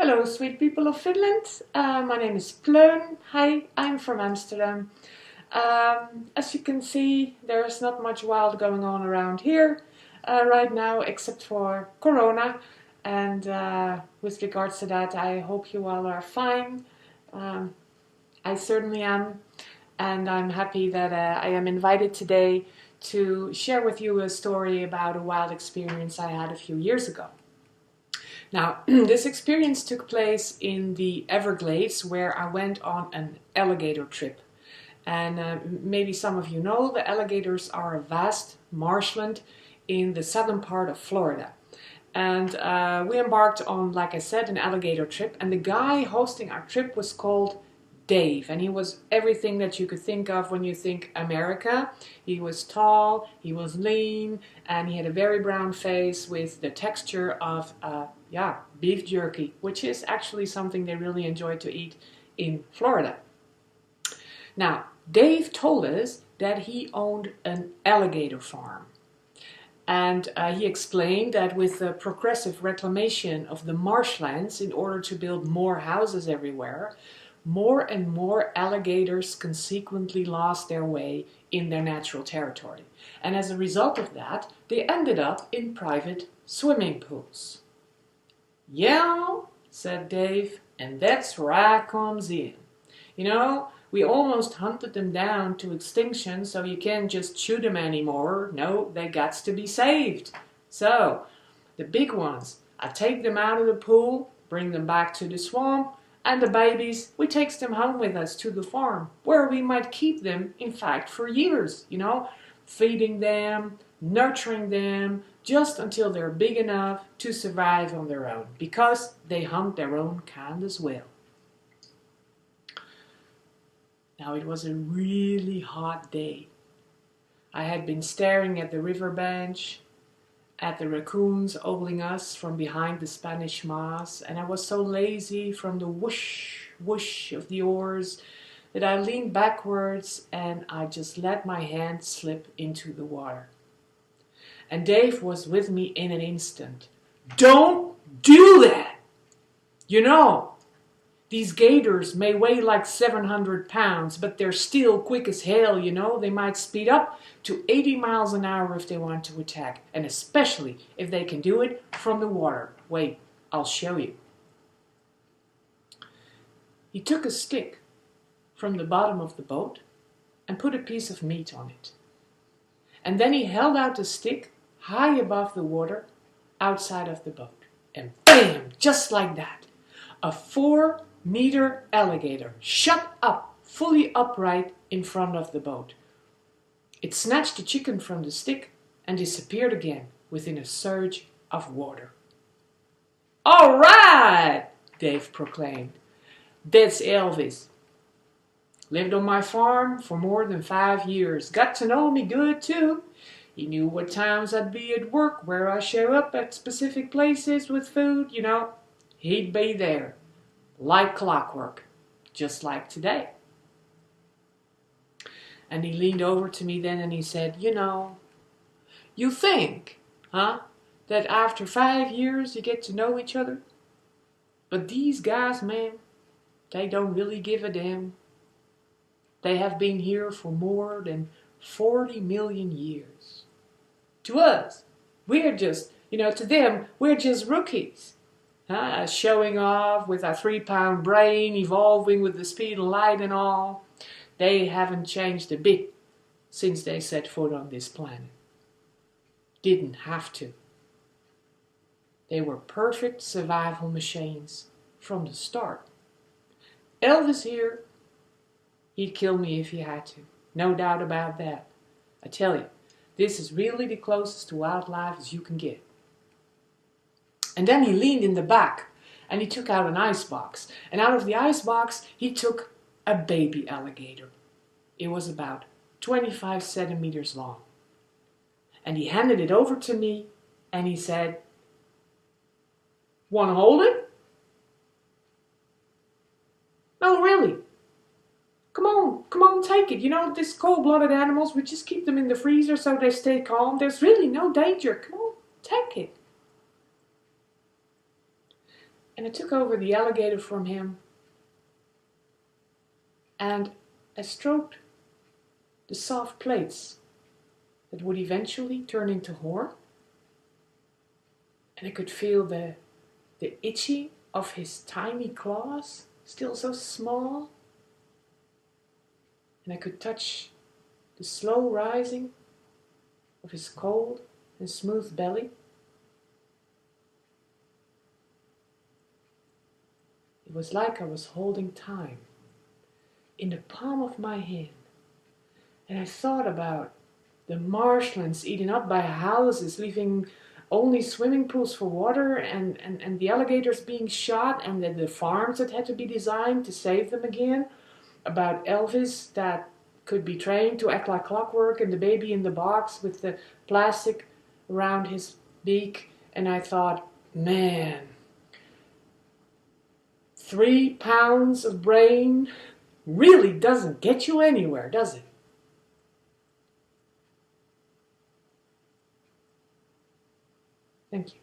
Hello, sweet people of Finland. My name is Pleun. Hi, I'm from Amsterdam. As you can see, there's not much wild going on around here right now, except for Corona. And with regards to that, I hope you all are fine. I certainly am. And I'm happy that I am invited today to share with you a story about a wild experience I had a few years ago. Now, this experience took place in the Everglades, where I went on an alligator trip. And maybe some of you know, the alligators are a vast marshland in the southern part of Florida. And we embarked on, like I said, an alligator trip. And the guy hosting our trip was called Dave, and he was everything that you could think of when you think America. He was tall, he was lean, and he had a very brown face with the texture of beef jerky, which is actually something they really enjoy to eat in Florida. Now, Dave told us that he owned an alligator farm. And he explained that with the progressive reclamation of the marshlands in order to build more houses everywhere, more and more alligators consequently lost their way in their natural territory. And as a result of that, they ended up in private swimming pools. Yeah, said Dave, and that's where I comes in. You know, we almost hunted them down to extinction, so you can't just shoot them anymore. No, they got to be saved. So, the big ones, I take them out of the pool, bring them back to the swamp, and the babies, we takes them home with us to the farm, where we might keep them, in fact, for years, you know, feeding them, nurturing them, just until they're big enough to survive on their own, because they hunt their own kind as well. Now, it was a really hot day. I had been staring at the river bench, at the raccoons ogling us from behind the Spanish moss, and I was so lazy from the whoosh, whoosh of the oars that I leaned backwards and I just let my hand slip into the water. And Dave was with me in an instant. Don't do that! You know, these gators may weigh like 700 pounds, but they're still quick as hell, you know. They might speed up to 80 miles an hour if they want to attack, and especially if they can do it from the water. Wait, I'll show you. He took a stick from the bottom of the boat and put a piece of meat on it. And then he held out the stick high above the water outside of the boat. And bam! Just like that. A 4-meter alligator shot up, fully upright in front of the boat. It snatched the chicken from the stick and disappeared again within a surge of water. "All right," Dave proclaimed. "That's Elvis. Lived on my farm for more than 5 years. Got to know me good too. He knew what times I'd be at work, where I show up at specific places with food, you know. He'd be there, like clockwork, just like today." And he leaned over to me then and he said, "You know, you think, that after 5 years you get to know each other? But these guys, man, they don't really give a damn. They have been here for more than 40 million years. To us, we're just, to them, we're just rookies. Showing off with our 3-pound brain, evolving with the speed of light and all. They haven't changed a bit since they set foot on this planet. Didn't have to. They were perfect survival machines from the start. Elvis here, he'd kill me if he had to. No doubt about that. I tell you, this is really the closest to wildlife as you can get." And then he leaned in the back and he took out an ice box. And out of the ice box, he took a baby alligator. It was about 25 centimeters long. And he handed it over to me and he said, "Want to hold it?" "No, really. Come on, take it. You know, these cold-blooded animals, we just keep them in the freezer so they stay calm. There's really no danger. Come on, take it." And I took over the alligator from him, and I stroked the soft plates that would eventually turn into horn. And I could feel the itching of his tiny claws, still so small. And I could touch the slow rising of his cold and smooth belly. It was like I was holding time in the palm of my hand. And I thought about the marshlands eaten up by houses, leaving only swimming pools for water, and the alligators being shot, and the farms that had to be designed to save them again. About Elvis that could be trained to act like clockwork, and the baby in the box with the plastic around his beak. And I thought, man, 3 pounds of brain really doesn't get you anywhere, does it? Thank you.